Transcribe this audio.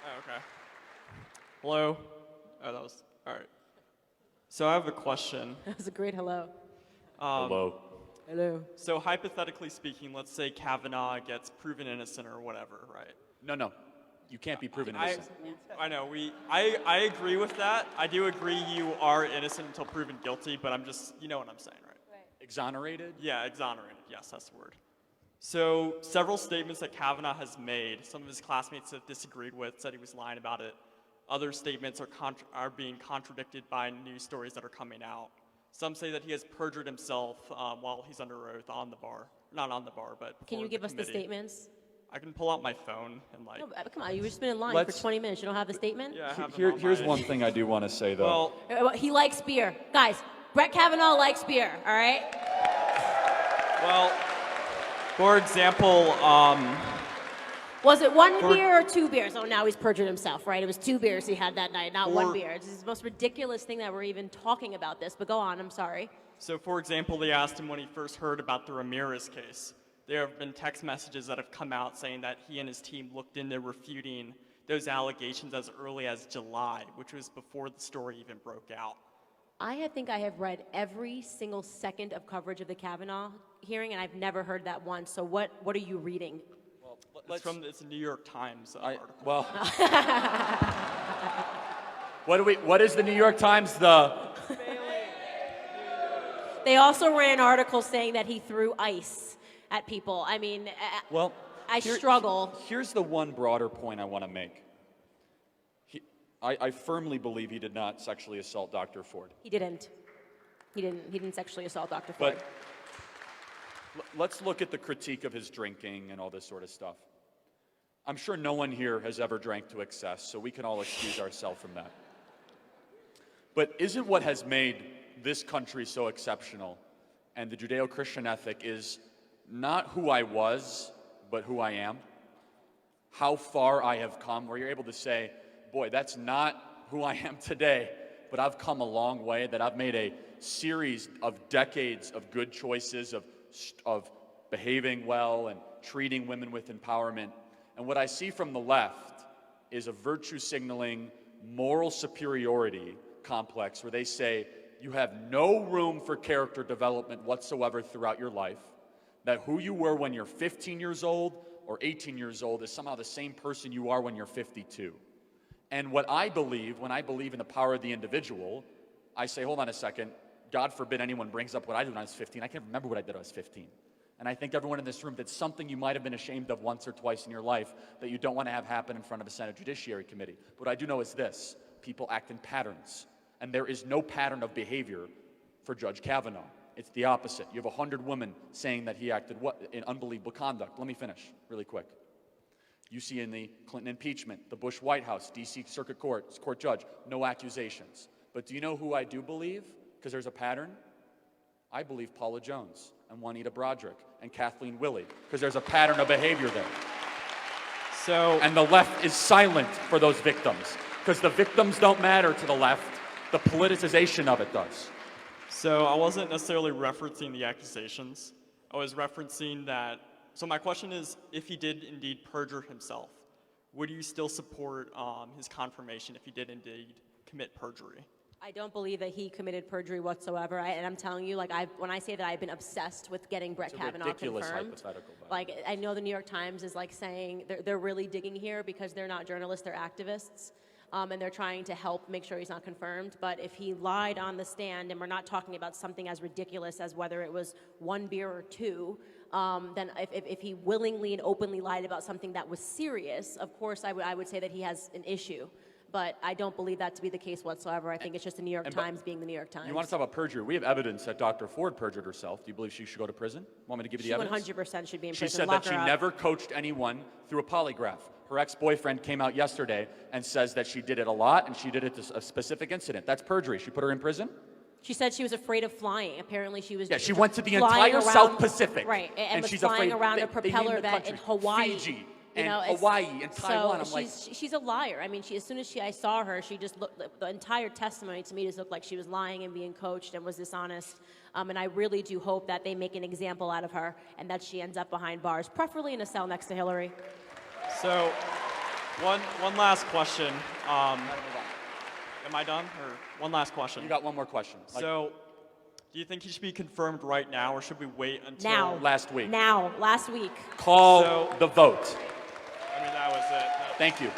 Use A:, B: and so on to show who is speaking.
A: Oh, okay. Hello? Oh, that was, all right. So I have a question.
B: That was a great hello.
C: Hello.
B: Hello.
A: So hypothetically speaking, let's say Kavanaugh gets proven innocent or whatever, right?
C: No. You can't be proven innocent.
A: I know, I agree with that. I do agree you are innocent until proven guilty, but I'm just, you know what I'm saying, right?
C: Exonerated?
A: Yeah, exonerated. Yes, that's the word. So several statements that Kavanaugh has made, some of his classmates have disagreed with, said he was lying about it. Other statements are being contradicted by news stories that are coming out. Some say that he has perjured himself while he's under oath on the bar. Not on the bar, but
B: Can you
A: before
B: give
A: the
B: us the
A: committee.
B: statements?
A: I can pull out my phone and like.
B: No, come on, you've just been in line
C: Let's-
B: for 20 minutes. You don't have the statement?
A: Yeah, I have them on
C: Here's
A: my-
C: one thing I do want to say, though.
A: Well,
B: He likes beer. Guys, Brett Kavanaugh likes beer, all right?
A: well, for example,
B: Was it one beer or 2 beers? Oh, now he's perjured himself, right? It was 2 beers he had that night, not 1 beer. It's the most ridiculous thing that we're even talking about this, but go on, I'm sorry.
A: So, for example, they asked him when he first heard about the Ramirez case. There have been text messages that have come out saying that he and his team looked into refuting those allegations as early as July, which was before the story even broke out.
B: think I have read every single second of coverage of the Kavanaugh hearing, and I've never heard that once. So what are you reading?
A: It's a New York Times article.
C: Well, what is the New York Times?
B: They also ran an article saying that he threw ice at people. I mean,
C: Well,
B: I struggle.
C: Here's the one broader point I want to make. I firmly believe he did not sexually assault Dr. Ford.
B: He didn't. He didn't sexually assault Dr. Ford.
C: But let's look at the critique of his drinking and all this sort of stuff. I'm sure no one here has ever drank to excess, so we can all excuse ourselves from that. But isn't what has made this country so exceptional and the Judeo-Christian ethic is not who I was, but who I am? How far I have come, where you're able to say, boy, that's not who I am today, but I've come a long way, that I've made a series of decades of good choices, of behaving well and treating women with empowerment. And what I see from the left is a virtue signaling, moral superiority complex where they say you have no room for character development whatsoever throughout your life, that who you were when you're 15 years old or 18 years old is somehow the same person you are when you're 52. And what I believe, when I believe in the power of the individual, I say, hold on a second, God forbid anyone brings up what I did when I was 15. I can't remember what I did when I was 15. And I think everyone in this room did something you might have been ashamed of once or twice in your life that you don't want to have happen in front of a Senate Judiciary Committee. What I do know is this: people act in patterns. And there is no pattern of behavior for Judge Kavanaugh. It's the opposite. You have 100 women saying that he acted in unbelievable conduct. Let me finish really quick. You see in the Clinton impeachment, the Bush White House, D.C. Circuit Court judge, no accusations. But do you know who I do believe? Because there's a pattern. I believe Paula Jones and Juanita Broderick and Kathleen Willey, because there's a pattern of behavior there. And the left is silent for those victims, because the victims don't matter to the left. The politicization of it does.
A: So I wasn't necessarily referencing the accusations. I was referencing that. So my question is, if he did indeed perjure himself, would you still support his confirmation if he did indeed commit perjury?
B: I don't believe that he committed perjury whatsoever. And I'm telling you, like, when I say that I've been obsessed with getting Brett Kavanaugh
C: ridiculous
B: confirmed,
C: hypothetical.
B: like, I know the New York Times is like saying they're really digging here because they're not journalists, they're activists. And they're trying to help make sure he's not confirmed. But if he lied on the stand, and we're not talking about something as ridiculous as whether it was 1 beer or 2, then if he willingly and openly lied about something that was serious, of course I would say that he has an issue. But I don't believe that to be the case whatsoever. I think it's just the New York Times being the New York Times.
C: You want to talk about perjury? We have evidence that Dr. Ford perjured herself. Do you believe she should go to prison? Want me to give you the evidence?
B: She 100% should be in
C: She
B: prison.
C: said
B: Lock
C: that she
B: her up.
C: never coached anyone through a polygraph. Her ex-boyfriend came out yesterday and says that she did it a lot and she did it to a specific incident. That's perjury. She put her in prison?
B: She said she was afraid of flying. Apparently she was
C: she went to the
B: flying
C: entire
B: around,
C: South Pacific.
B: Right, and was
C: she's
B: flying
C: afraid
B: around a
C: they
B: propeller
C: named the
B: event in
C: country.
B: Hawaii.
C: Fiji.
B: You know,
C: Hawaii and Taiwan.
B: So she's a liar. I mean, as soon as I saw her, she just looked. The entire testimony to me just looked like she was lying and being coached and was dishonest. And I really do hope that they make an example out of her and that she ends up behind bars, preferably in a cell next to Hillary.
A: So One last question. Am I done? Or one last question.
C: You got one more question.
A: So, do you think he should be confirmed right now, or should we wait until
B: Now.
C: Last week.
B: Now, last week.
C: Call
A: So-
C: the vote.
A: I mean, that was it.
C: Thank you.